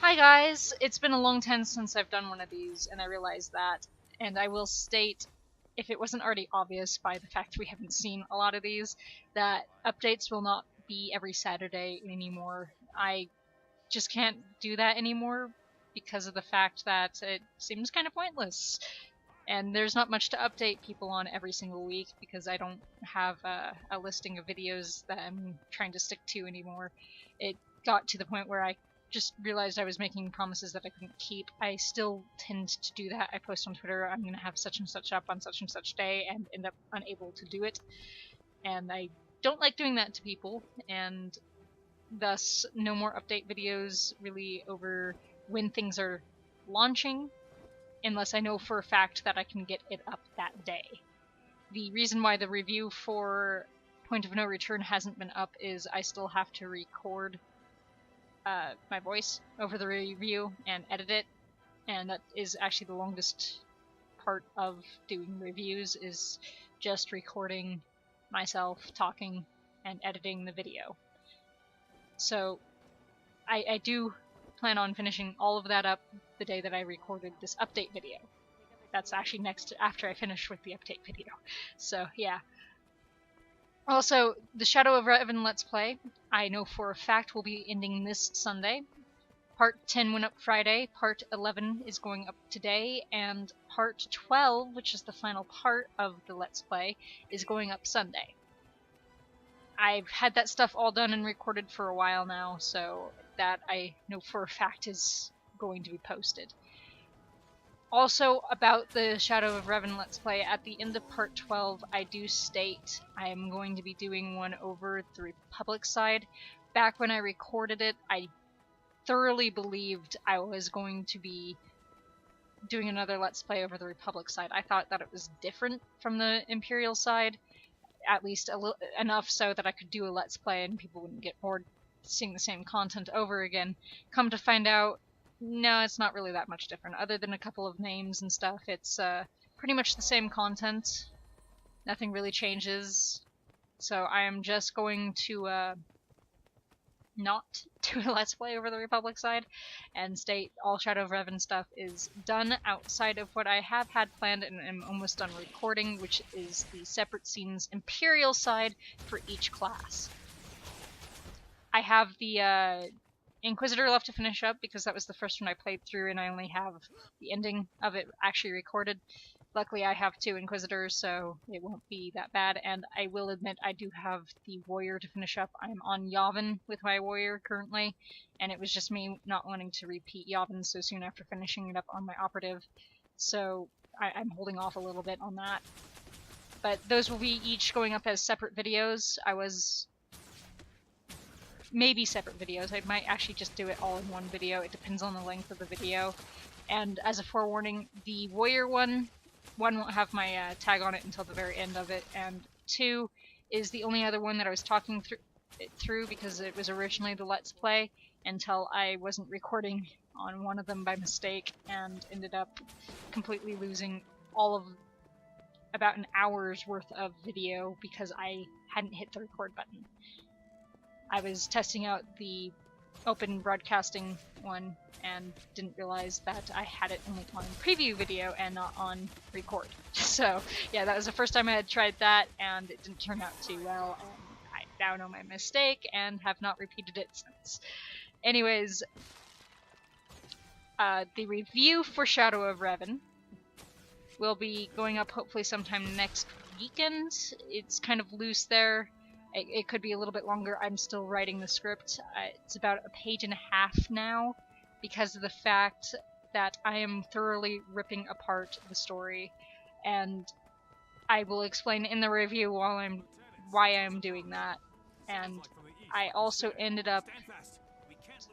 Hi guys, it's been a long time since I've done one of these, and I realized that, and I will state, if it wasn't already obvious by the fact we haven't seen a lot of these, that updates will not be every Saturday anymore. I just can't do that anymore because of the fact that it seems kind of pointless. And there's not much to update people on every single week because I don't have a listing of videos that I'm trying to stick to anymore. It got to the point where I just realized I was making promises that I couldn't keep. I still tend to do that. I post on Twitter, I'm going to have such and such up on such and such day, and end up unable to do it. And I don't like doing that to people, and thus no more update videos really over when things are launching, unless I know for a fact that I can get it up that day. The reason why the review for Point of No Return hasn't been up is I still have to record my voice over the review and edit it, and that is actually the longest part of doing reviews, is just recording myself talking and editing the video. So I do plan on finishing all of that up the day that I recorded this update video. That's actually next after I finish with the update video. So yeah. Also, the Shadow of Revan Let's Play, I know for a fact will be ending this Sunday. Part 10 went up Friday, Part 11 is going up today, and Part 12, which is the final part of the Let's Play, is going up Sunday. I've had that stuff all done and recorded for a while now, so that I know for a fact is going to be posted. Also, about the Shadow of Revan Let's Play, at the end of Part 12, I do state I am going to be doing one over the Republic side. Back when I recorded it, I thoroughly believed I was going to be doing another Let's Play over the Republic side. I thought that it was different from the Imperial side, at least enough so that I could do a Let's Play and people wouldn't get bored seeing the same content over again. Come to find out, no, it's not really that much different. Other than a couple of names and stuff, it's pretty much the same content. Nothing really changes. So I am just going to not do a Let's Play over the Republic side, and state all Shadow of Revan stuff is done outside of what I have had planned and am almost done recording, which is the separate scenes Imperial side for each class. I have the Inquisitor left to finish up because that was the first one I played through and I only have the ending of it actually recorded. Luckily I have 2 Inquisitors, so it won't be that bad, and I will admit I do have the Warrior to finish up. I'm on Yavin with my Warrior currently, and it was just me not wanting to repeat Yavin so soon after finishing it up on my Operative, so I'm holding off a little bit on that. But those will be each going up as separate videos. Maybe separate videos. I might actually just do it all in one video. It depends on the length of the video. And as a forewarning, the Warrior one won't have my tag on it until the very end of it, and 2 is the only other one that I was talking through because it was originally the Let's Play until I wasn't recording on one of them by mistake and ended up completely losing all of about an hour's worth of video because I hadn't hit the record button. I was testing out the open broadcasting one and didn't realize that I had it only on preview video and not on record. So yeah, that was the first time I had tried that and it didn't turn out too well, and I now know my mistake and have not repeated it since. Anyways, the review for Shadow of Revan will be going up hopefully sometime next weekend. It's kind of loose there. It could be a little bit longer. I'm still writing the script. It's about a page and a half now because of the fact that I am thoroughly ripping apart the story, and I will explain in the review why I'm doing that. And I also ended up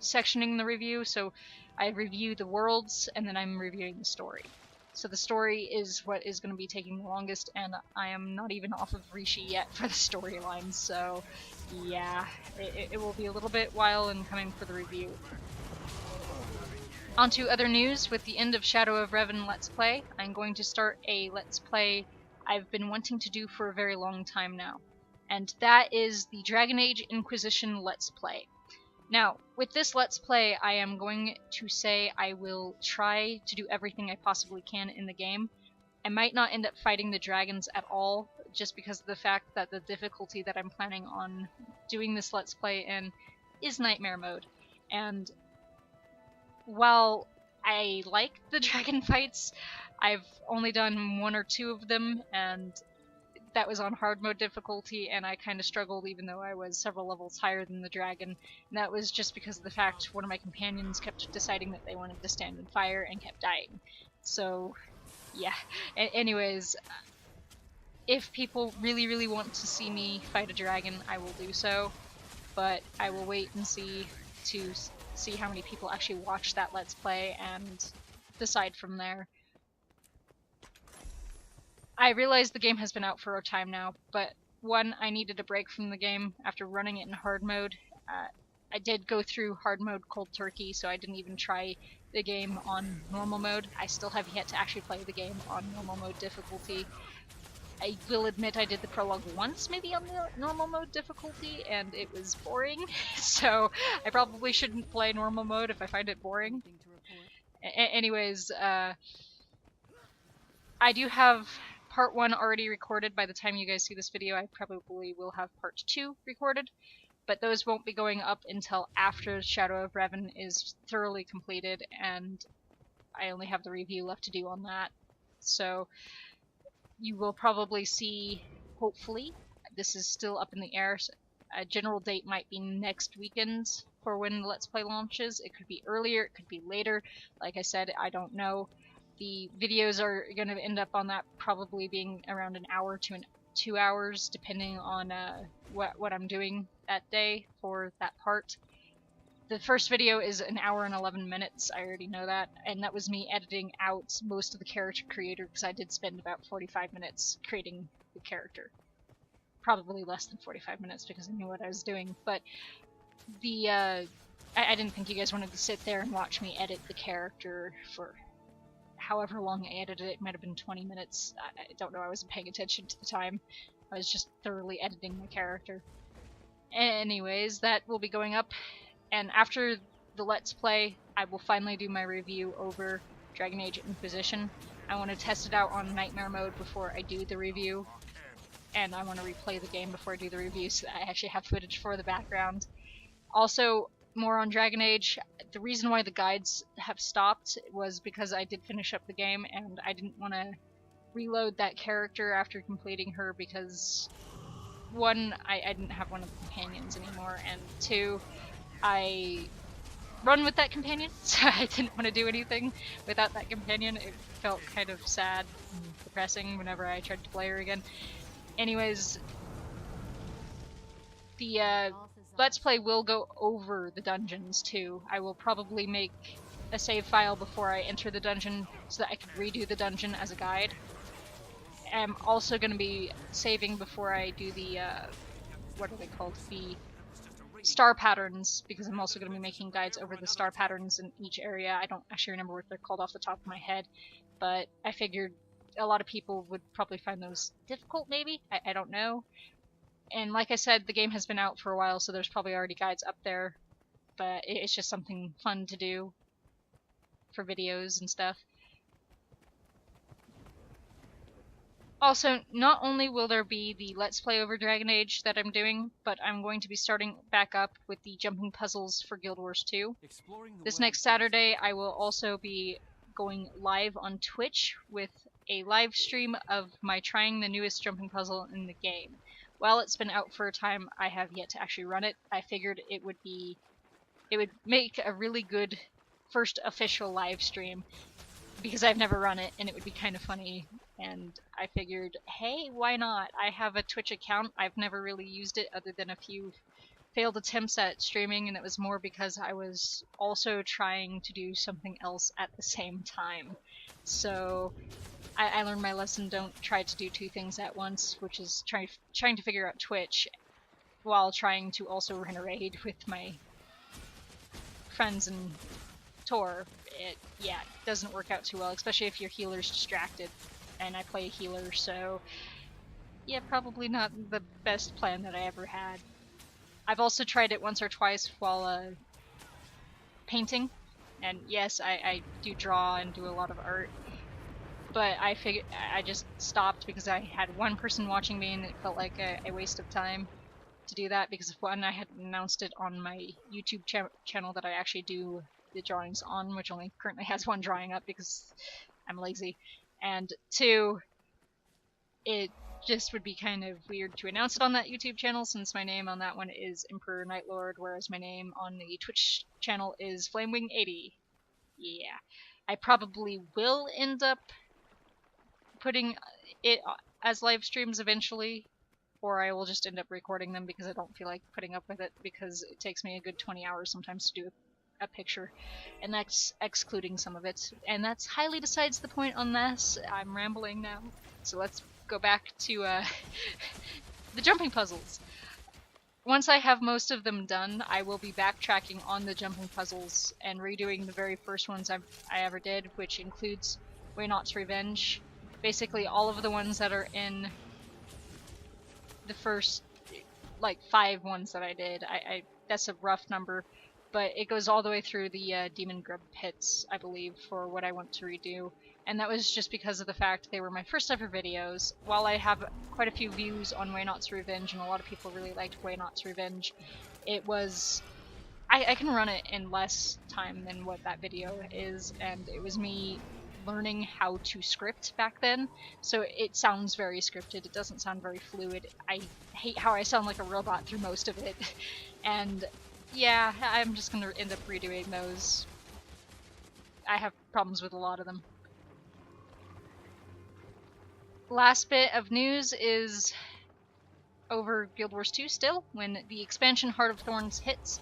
sectioning the review, so I review the worlds and then I'm reviewing the story. So the story is what is going to be taking the longest, and I am not even off of Rishi yet for the storyline, so yeah, it will be a little bit while in coming for the review. On to other news. With the end of Shadow of Revan Let's Play, I'm going to start a Let's Play I've been wanting to do for a very long time now, and that is the Dragon Age Inquisition Let's Play. Now, with this Let's Play, I am going to say I will try to do everything I possibly can in the game. I might not end up fighting the dragons at all, just because of the fact that the difficulty that I'm planning on doing this Let's Play in is Nightmare Mode. And while I like the dragon fights, I've only done 1 or 2 of them, and that was on hard mode difficulty, and I kind of struggled even though I was several levels higher than the dragon. And that was just because of the fact one of my companions kept deciding that they wanted to stand and fire and kept dying. So, yeah. Anyways, if people really want to see me fight a dragon, I will do so, but I will wait and see how many people actually watch that Let's Play and decide from there. I realize the game has been out for a time now, but one, I needed a break from the game after running it in hard mode. I did go through hard mode cold turkey, so I didn't even try the game on normal mode. I still have yet to actually play the game on normal mode difficulty. I will admit I did the prologue once, maybe on the normal mode difficulty, and it was boring, so I probably shouldn't play normal mode if I find it boring. Anyways, I do have part 1 already recorded. By the time you guys see this video, I probably will have part 2 recorded, but those won't be going up until after Shadow of Revan is thoroughly completed, and I only have the review left to do on that. So you will probably see, hopefully, this is still up in the air, so a general date might be next weekend for when the Let's Play launches. It could be earlier, it could be later. Like I said, I don't know. The videos are going to end up on that probably being around an hour to 2 hours, depending on what I'm doing that day for that part. The first video is an hour and 11 minutes, I already know that, and that was me editing out most of the character creator, because I did spend about 45 minutes creating the character. Probably less than 45 minutes, because I knew what I was doing, but the, I didn't think you guys wanted to sit there and watch me edit the character for however long I edited it. It might have been 20 minutes, I don't know, I wasn't paying attention to the time. I was just thoroughly editing my character. Anyways, that will be going up. And after the Let's Play, I will finally do my review over Dragon Age Inquisition. I want to test it out on Nightmare Mode before I do the review, and I want to replay the game before I do the review so that I actually have footage for the background. Also, more on Dragon Age, the reason why the guides have stopped was because I did finish up the game, and I didn't want to reload that character after completing her because, one, I didn't have one of the companions anymore, and two, I run with that companion, so I didn't want to do anything without that companion. It felt kind of sad and depressing whenever I tried to play her again. Anyways, the Let's Play will go over the dungeons too. I will probably make a save file before I enter the dungeon so that I can redo the dungeon as a guide. I'm also going to be saving before I do the, what are they called? The star patterns, because I'm also going to be making guides over the star patterns in each area. I don't actually remember what they're called off the top of my head, but I figured a lot of people would probably find those difficult, maybe? I don't know. And like I said, the game has been out for a while, so there's probably already guides up there, but it's just something fun to do for videos and stuff. Also, not only will there be the Let's Play over Dragon Age that I'm doing, but I'm going to be starting back up with the jumping puzzles for Guild Wars 2. This next Saturday, I will also be going live on Twitch with a live stream of my trying the newest jumping puzzle in the game. While it's been out for a time, I have yet to actually run it. I figured it would make a really good first official live stream, because I've never run it, and it would be kind of funny, and I figured, hey, why not? I have a Twitch account. I've never really used it other than a few failed attempts at streaming, and it was more because I was also trying to do something else at the same time. So I learned my lesson, don't try to do two things at once, which is trying to figure out Twitch while trying to also run a raid with my friends and Tor. It doesn't work out too well, especially if your healer's distracted, and I play a healer, so yeah, probably not the best plan that I ever had. I've also tried it once or twice while painting, and yes, I do draw and do a lot of art, but I figured I just stopped because I had one person watching me and it felt like a waste of time to do that, because one, I had announced it on my YouTube channel that I actually do the drawings on, which only currently has one drawing up because I'm lazy, and two, it just would be kind of weird to announce it on that YouTube channel since my name on that one is Emperor Nightlord, whereas my name on the Twitch channel is Flamewing80. Yeah. I probably will end up putting it as live streams eventually, or I will just end up recording them because I don't feel like putting up with it, because it takes me a good 20 hours sometimes to do a picture, and that's excluding some of it, and that's highly besides the point on this. I'm rambling now, so let's go back to the jumping puzzles. Once I have most of them done, I will be backtracking on the jumping puzzles and redoing the very first ones I ever did, which includes Waynot's Revenge. Basically all of the ones that are in the first, like, 5 ones that I did. That's a rough number, but it goes all the way through the Demon Grub pits, I believe, for what I want to redo. And that was just because of the fact they were my first ever videos. While I have quite a few views on Waynot's Revenge, and a lot of people really liked Waynot's Revenge, it was... I can run it in less time than what that video is, and it was me learning how to script back then, so it sounds very scripted, it doesn't sound very fluid. I hate how I sound like a robot through most of it, and yeah, I'm just gonna end up redoing those. I have problems with a lot of them. Last bit of news is over Guild Wars 2 still. When the expansion Heart of Thorns hits,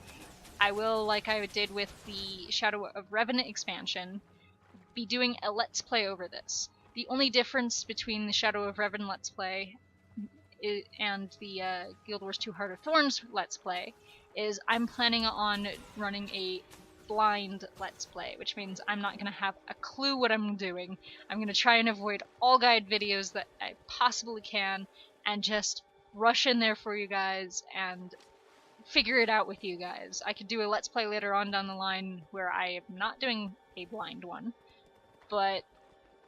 I will, like I did with the Shadow of Revenant expansion, be doing a Let's Play over this. The only difference between the Shadow of Revenant Let's Play and the Guild Wars 2 Heart of Thorns Let's Play is I'm planning on running a blind Let's Play, which means I'm not going to have a clue what I'm doing. I'm going to try and avoid all guide videos that I possibly can and just rush in there for you guys and figure it out with you guys. I could do a Let's Play later on down the line where I am not doing a blind one, but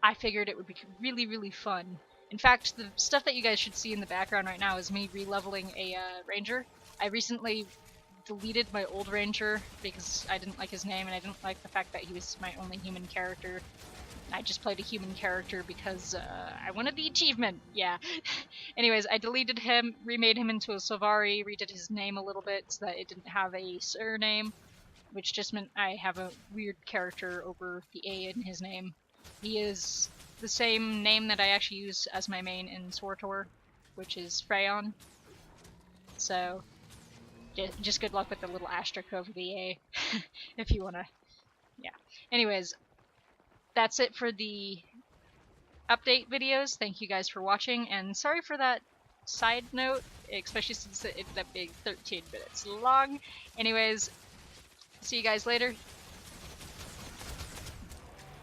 I figured it would be really, really fun. In fact, the stuff that you guys should see in the background right now is me re-leveling a ranger. I recently deleted my old ranger because I didn't like his name and I didn't like the fact that he was my only human character. I just played a human character because I wanted the achievement, yeah. Anyways, I deleted him, remade him into a Sylvari, redid his name a little bit so that it didn't have a surname, which just meant I have a weird character over the A in his name. He is the same name that I actually use as my main in SWTOR, which is Freyon. So, just good luck with the little asterisk over the A, if you wanna, yeah. Anyways, that's it for the update videos. Thank you guys for watching, and sorry for that side note, especially since it ended up being 13 minutes long. Anyways, see you guys later.